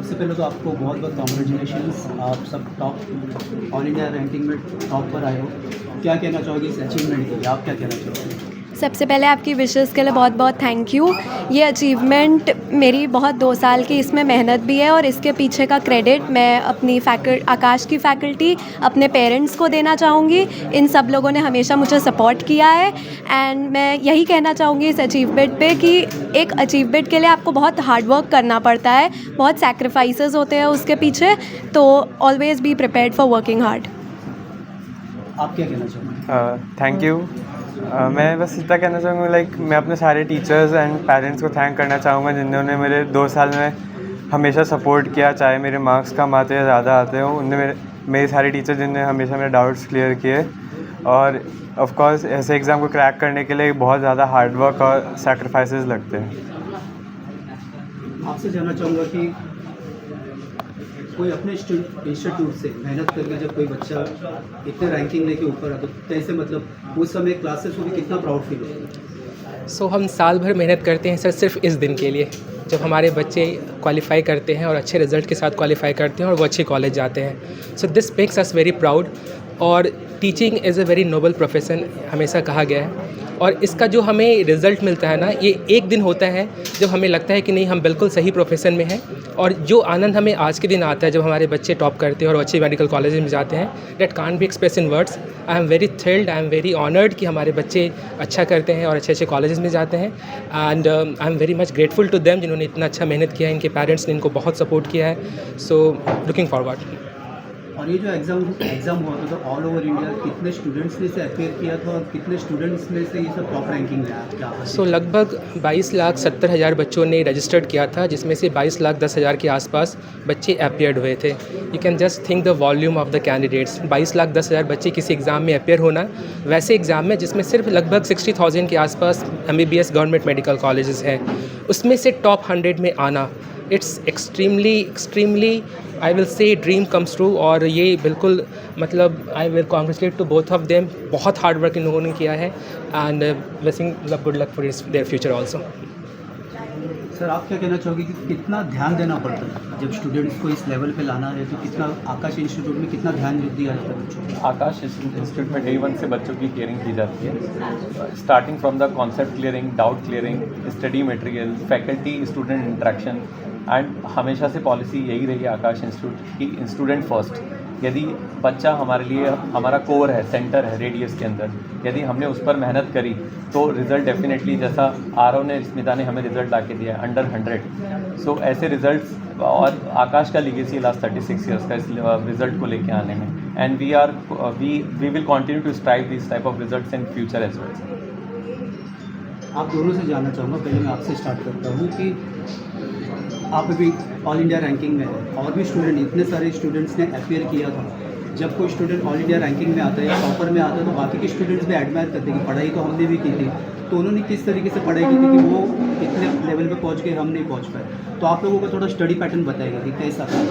सबसे पहले तो आपको बहुत बहुत कॉन्ग्रेचुलेशंस, आप सब टॉप ऑल इंडिया रैंकिंग में टॉप पर आए हो। क्या कहना चाहोगे इस अचीवमेंट के लिए, आप क्या कहना चाहोगे? सबसे पहले आपकी विशेस के लिए बहुत बहुत थैंक यू। ये अचीवमेंट मेरी बहुत 2 साल की इसमें मेहनत भी है और इसके पीछे का क्रेडिट मैं अपनी आकाश की फैकल्टी, अपने पेरेंट्स को देना चाहूँगी। इन सब लोगों ने हमेशा मुझे सपोर्ट किया है एंड मैं यही कहना चाहूँगी इस अचीवमेंट पे कि एक अचीवमेंट के लिए आपको बहुत हार्ड वर्क करना पड़ता है, बहुत सैक्रिफाइसेस होते हैं उसके पीछे, तो always be prepared for working hard. आप क्या कहना चाहोगे? Thank you. मैं बस इतना कहना चाहूँगा, लाइक मैं अपने सारे टीचर्स एंड पेरेंट्स को थैंक करना चाहूँगा जिन्होंने मेरे 2 साल में हमेशा सपोर्ट किया, चाहे मेरे मार्क्स कम आते या ज़्यादा आते हों। उनने मेरे सारे टीचर जिनने हमेशा मेरे डाउट्स क्लियर किए। और ऑफ कोर्स ऐसे एग्ज़ाम को क्रैक करने के लिए बहुत ज़्यादा हार्ड वर्क और सैक्रिफाइसेस लगते हैं। आपसे जानना चाहूँगा कि कोई अपने इंस्टीट्यूट से मेहनत करके जब कोई बच्चा इतने रैंकिंग लेके ऊपर आता तो कैसे, मतलब उस समय क्लासेस में कितना प्राउड फील होता है? सो हम साल भर मेहनत करते हैं सर सिर्फ इस दिन के लिए, जब हमारे बच्चे क्वालिफाई करते हैं और अच्छे रिजल्ट के साथ क्वालिफाई करते हैं और वो अच्छे कॉलेज जाते हैं। So this makes us very proud. और teaching is a very noble profession हमेशा कहा गया है। और इसका जो हमें रिज़ल्ट मिलता है ना, ये एक दिन होता है जब हमें लगता है कि नहीं, हम बिल्कुल सही प्रोफेशन में हैं। और जो आनंद हमें आज के दिन आता है जब हमारे बच्चे टॉप करते हैं और अच्छे मेडिकल कॉलेज में जाते हैं, that can't be express in words. I am very thrilled, I am very honoured कि हमारे बच्चे अच्छा करते हैं और अच्छे अच्छे कॉलेजेस में जाते हैं। And I am very much grateful to them जिन्होंने इतना अच्छा मेहनत किया है, इनके पेरेंट्स ने इनको बहुत सपोर्ट किया है। So looking forward. और ये जो एग्ज़ाम हुआ था तो ऑल ओवर इंडिया कितने स्टूडेंट्स ने इसे अपेयर किया था और कितने स्टूडेंट्स में से ये सब टॉप रैंकिंग में आया क्या? सो लगभग 22,70,000 बच्चों ने रजिस्टर्ड किया था, जिसमें से 22,10,000 के आसपास बच्चे अपेयर्ड हुए थे। You can just think the volume of the candidates. 22,10,000 बच्चे किसी एग्ज़ाम में अपेयर होना, वैसे एग्ज़ाम में जिसमें सिर्फ लगभग 60,000 के आसपास MBBS गवर्नमेंट मेडिकल कॉलेजेस हैं, उसमें से टॉप 100 में आना, it's extremely I will say dream comes true. और ये बिल्कुल मतलब I will congratulate to both of them. बहुत हार्ड वर्क इन लोगों ने किया है and blessing good luck for their future also. Sir आप क्या कहना चाहोगे कि कितना ध्यान देना पड़ता है जब स्टूडेंट्स को इस लेवल पे लाना है, तो कितना आकाश इंस्टीट्यूट में कितना ध्यान दिया जाता है बच्चों को? आकाश इंस्टीट्यूट में डे 1 से बच्चों की केयरिंग की जाती है, starting from the concept clearing, doubt clearing, study material, faculty student interaction. And हमेशा से पॉलिसी यही रही है आकाश इंस्टीट्यूट की, स्टूडेंट फर्स्ट। यदि बच्चा हमारे लिए हमारा कोर है, सेंटर है रेडियस के अंदर, यदि हमने उस पर मेहनत करी तो रिज़ल्ट डेफिनेटली, जैसा आरव ने, स्मिता ने हमें रिज़ल्ट ला के दिया है अंडर 100। सो ऐसे रिज़ल्ट्स, और आकाश का लीगेसी लास्ट 36 ईयर्स का इस रिज़ल्ट को लेके आने में। And we will continue to strive this type of results in future as well. आप दोनों से जानना चाहूँगा, पहले मैं आपसे स्टार्ट करता हूँ कि आप अभी ऑल इंडिया रैंकिंग में है और भी स्टूडेंट, इतने सारे स्टूडेंट्स ने अपेयर किया था। जब कोई स्टूडेंट ऑल इंडिया रैंकिंग में आता है या टॉपर में आता है तो बाकी के स्टूडेंट्स भी एडमायर करते हैं कि पढ़ाई तो हमने भी की थी, तो उन्होंने किस तरीके से पढ़ाई की थी कि वो इतने लेवल पे पहुंच गए, हम नहीं पहुंच पाए। तो आप लोगों का थोड़ा स्टडी पैटर्न बताएगा कि कैसा था?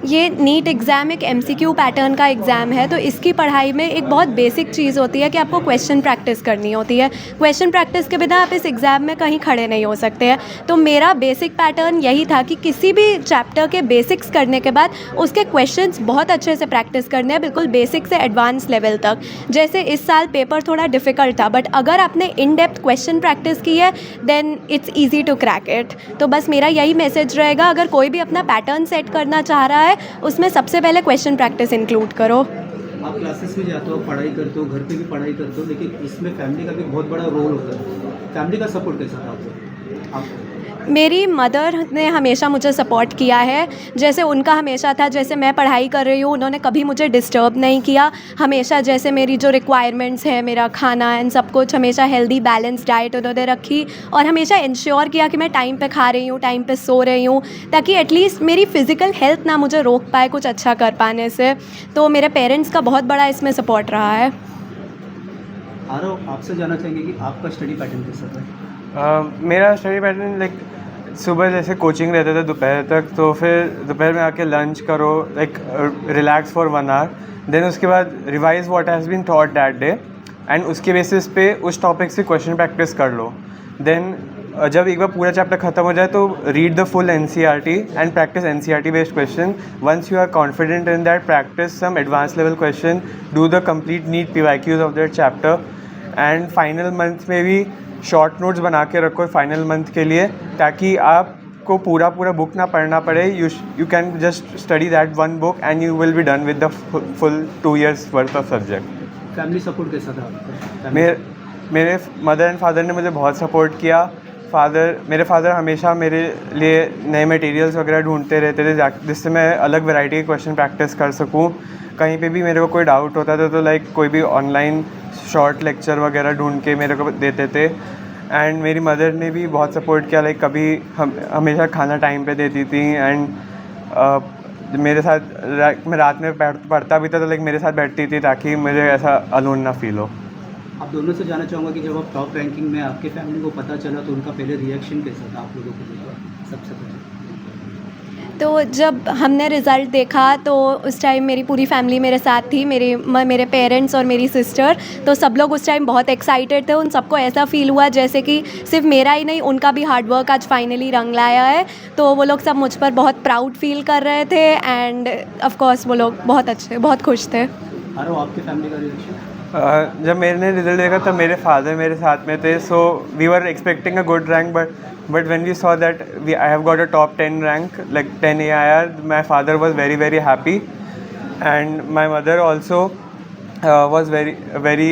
ये नीट एग्ज़ाम एक MCQ पैटर्न का एग्ज़ाम है, तो इसकी पढ़ाई में एक बहुत बेसिक चीज़ होती है कि आपको क्वेश्चन प्रैक्टिस करनी होती है। क्वेश्चन प्रैक्टिस के बिना आप इस एग्ज़ाम में कहीं खड़े नहीं हो सकते हैं। तो मेरा बेसिक पैटर्न यही था कि किसी भी चैप्टर के बेसिक्स करने के बाद उसके क्वेश्चंस बहुत अच्छे से प्रैक्टिस करने हैं, बिल्कुल बेसिक से एडवांस लेवल तक। जैसे इस साल पेपर थोड़ा डिफ़िकल्ट था, बट अगर आपने इन डेप्थ क्वेश्चन प्रैक्टिस की है then it's easy to crack it. तो बस मेरा यही मैसेज रहेगा, अगर कोई भी अपना पैटर्न सेट करना चाह रहा है उसमें सबसे पहले क्वेश्चन प्रैक्टिस इंक्लूड करो। आप क्लासेस में जाते हो, पढ़ाई करते हो, घर पे भी पढ़ाई करते हो, लेकिन इसमें फैमिली का भी बहुत बड़ा रोल होता है। फैमिली का सपोर्ट कैसा था आपको? मेरी मदर ने हमेशा मुझे सपोर्ट किया है, जैसे उनका हमेशा था, जैसे मैं पढ़ाई कर रही हूँ उन्होंने कभी मुझे डिस्टर्ब नहीं किया। हमेशा जैसे मेरी जो रिक्वायरमेंट्स है, मेरा खाना एंड सब कुछ, हमेशा हेल्दी बैलेंस डाइट उन्होंने रखी और हमेशा इंश्योर किया कि मैं टाइम पे खा रही हूँ, टाइम पे सो रही हूँ, ताकि एटलीस्ट मेरी फ़िज़िकल हेल्थ ना मुझे रोक पाए कुछ अच्छा कर पाने से। तो मेरे पेरेंट्स का बहुत बड़ा इसमें सपोर्ट रहा है। आरव, आपसे जानना चाहेंगे कि आपका स्टडी पैटर्न कैसा था? मेरा स्टडी पैटर्न लाइक सुबह जैसे कोचिंग रहते थे दोपहर तक, तो फिर दोपहर में आके लंच करो, like relax for 1 hour, then उसके बाद revise what has been taught that day and उसके बेसिस पे उस टॉपिक से क्वेश्चन प्रैक्टिस कर लो। देन जब एक बार पूरा चैप्टर खत्म हो जाए तो read the full NCERT and practice NCERT based question. Once you are confident in that, practice some advance level question, do the complete NEET PYQs of that chapter. And final month में भी short notes बना के रखो final month के लिए, ताकि आपको पूरा बुक ना पढ़ना पड़े. You can just study that one book and you will be done with the full 2 years worth of subject. Family support कैसा था आपका? मेरे मदर एंड फादर ने मुझे बहुत सपोर्ट किया. मेरे फादर हमेशा मेरे लिए नए मटेरियल्स वगैरह ढूंढते रहते थे जिससे मैं अलग वैरायटी के क्वेश्चन प्रैक्टिस कर सकूं. कहीं पे भी मेरे को कोई डाउट होता था तो लाइक कोई भी ऑनलाइन शॉर्ट लेक्चर वगैरह ढूंढ के मेरे को देते थे. एंड मेरी मदर ने भी बहुत सपोर्ट किया, लाइक कभी हमेशा खाना टाइम पे देती थी. एंड मेरे साथ मैं रात में पढ़ता भी था तो लाइक मेरे साथ बैठती थी ताकि मुझे ऐसा अलोन ना फील हो. आप दोनों से जानना चाहूँगा कि जब आप टॉप रैंकिंग में आपके फैमिली को पता चला तो उनका पहले रिएक्शन कैसा था आप लोगों को लेकर? सबसे पहले तो जब हमने रिज़ल्ट देखा तो उस टाइम मेरी पूरी फैमिली मेरे साथ थी, मेरे पेरेंट्स और मेरी सिस्टर. तो सब लोग उस टाइम बहुत एक्साइटेड थे. उन सबको ऐसा फील हुआ जैसे कि सिर्फ मेरा ही नहीं, उनका भी हार्डवर्क आज फाइनली रंग लाया है. तो वो लोग सब मुझ पर बहुत प्राउड फील कर रहे थे. एंड ऑफ कोर्स वो लोग बहुत खुश थे. आपके फैमिली का रिएक्शन? जब मैंने रिजल्ट देखा तब मेरे फादर मेरे साथ में थे. So we were expecting a good rank, but when we saw that I have got a top 10 rank, like 10 AIR, my father was very happy. And my mother also was very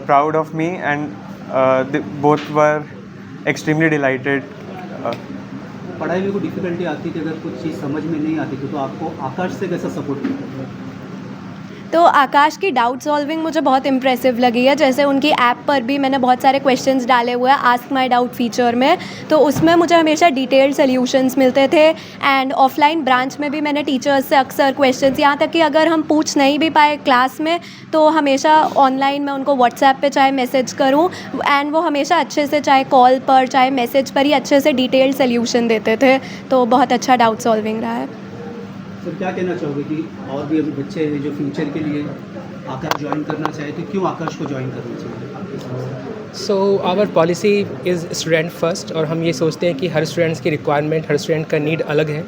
proud of me. And both were extremely delighted. पढ़ाई में कोई difficulty आती थी, अगर कुछ चीज़ समझ में नहीं आती थी तो आपको आकाश से कैसा सपोर्ट मिलता था? तो आकाश की डाउट सॉल्विंग मुझे बहुत इम्प्रेसिव लगी है. जैसे उनकी ऐप पर भी मैंने बहुत सारे क्वेश्चंस डाले हुए हैं आस्क माय डाउट फीचर में, तो उसमें मुझे हमेशा डिटेल्ड सॉल्यूशंस मिलते थे. एंड ऑफलाइन ब्रांच में भी मैंने टीचर्स से अक्सर क्वेश्चंस, यहाँ तक कि अगर हम पूछ नहीं भी पाए क्लास में तो हमेशा ऑनलाइन मैं उनको व्हाट्सएप पे चाहे मैसेज करूँ एंड वो हमेशा अच्छे से, चाहे कॉल पर चाहे मैसेज पर ही अच्छे से डिटेल्ड सॉल्यूशन देते थे. तो बहुत अच्छा डाउट सॉल्विंग रहा है. सर क्या कहना चाहोगे कि और भी अभी बच्चे हैं जो फ्यूचर के लिए आकाश ज्वाइन करना चाहे तो क्यों आकाश को ज्वाइन करना चाहिए? So our policy is student first, और हम ये सोचते हैं कि हर स्टूडेंट्स की रिक्वायरमेंट, हर स्टूडेंट का नीड अलग है.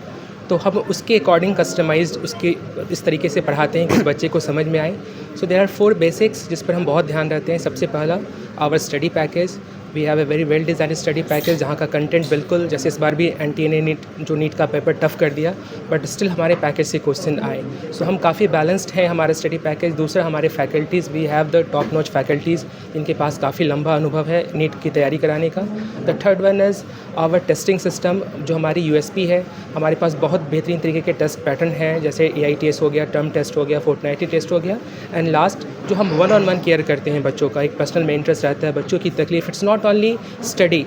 तो हम उसके अकॉर्डिंग कस्टमाइज्ड उसके इस तरीके से पढ़ाते हैं कि उस बच्चे को समझ में आए. सो देयर आर 4 बेसिक्स जिस पर हम बहुत ध्यान रखते हैं. सबसे पहला our study package. We have a very well design study package जहाँ का कंटेंट बिल्कुल, जैसे इस बार भी NTA ने नीट का पेपर टफ कर दिया बट स्टिल हमारे पैकेज से क्वेश्चन आए. सो हम काफ़ी बैलेंस्ड हैं हमारा स्टडी पैकेज. दूसरा हमारे faculties, we have the top notch faculties जिनके पास काफ़ी लंबा अनुभव है नीट की तैयारी कराने का. The third one is our testing system जो हमारी USP है. हमारे पास बहुत बेहतरीन तरीके के टेस्ट पैटर्न हैं, जैसे AITS हो गया, टर्म टेस्ट हो गया, फोर्टनाइटली टेस्ट हो गया. एंड लास्ट जो हम 1-on-1 केयर करते हैं बच्चों का, एक पर्सनल में इंटरेस्ट रहता है बच्चों की तकलीफ. It's not only study.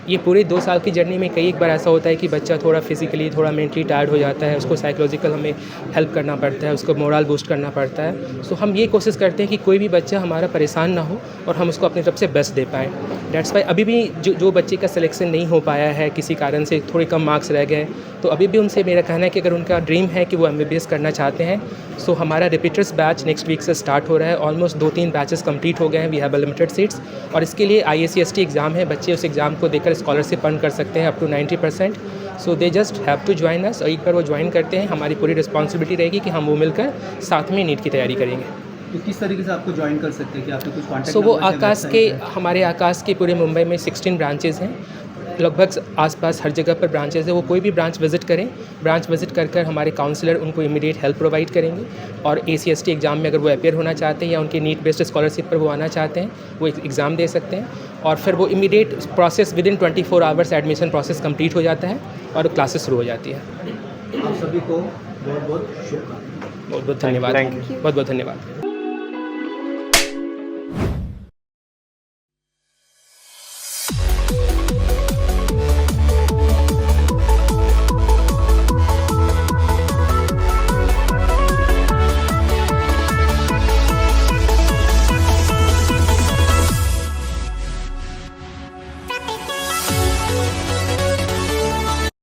ये पूरे 2 साल की जर्नी में कई एक बार ऐसा होता है कि बच्चा थोड़ा फिजिकली, थोड़ा मेंटली टायर्ड हो जाता है, उसको साइकोलॉजिकल हमें हेल्प करना पड़ता है, उसको मोरल बूस्ट करना पड़ता है. सो हम ये कोशिश करते हैं कि कोई भी बच्चा हमारा परेशान ना हो और हम उसको अपनी तरफ से बेस्ट दे पाएँ. डेट्स वाई अभी भी जो बच्चे का सिलेक्शन नहीं हो पाया है, किसी कारण से थोड़े कम मार्क्स रह गए, तो अभी भी उनसे मेरा कहना है कि अगर उनका ड्रीम है कि वो MBBS करना चाहते हैं, सो हमारा रिपीटर्स बैच नेक्स्ट वीक से स्टार्ट हो रहा है. ऑलमोस्ट 2-3 बैचेस कंप्लीट हो गए हैं. वी हैव लिमिटेड सीट्स और इसके लिए IACST एग्ज़ाम है. बच्चे उस एग्ज़ाम को देकर स्कॉलरशिप अर्न कर सकते हैं up to 90%. So they just have to join us. और एक बार वो ज्वाइन करते हैं, हमारी पूरी रिस्पॉन्सिबिलिटी रहेगी कि हम वो मिलकर साथ में नीट की तैयारी करेंगे. तो किस तरीके से आपको ज्वाइन कर सकते हैं कि आपने कुछ कॉन्टैक्ट? सो वो हमारे आकाश के पूरे मुंबई में 16 ब्रांचेज़ हैं. लगभग आसपास हर जगह पर ब्रांचेज़ है. वो कोई भी ब्रांच विज़िट करें, ब्रांच विज़िट कर हमारे काउंसलर उनको इमीडिएट हेल्प प्रोवाइड करेंगे. और ACST एग्ज़ाम में अगर वो अपेयर होना चाहते हैं या उनकी नीट बेस्ड स्कॉलरशिप पर वो आना चाहते हैं, वो एग्ज़ाम दे सकते हैं. और फिर वो immediate process within 24 hours admission process complete हो जाता है और क्लासेस शुरू हो जाती है. आप सभी को बहुत बहुत शुभकामनाएं. बहुत बहुत धन्यवाद. बहुत बहुत धन्यवाद.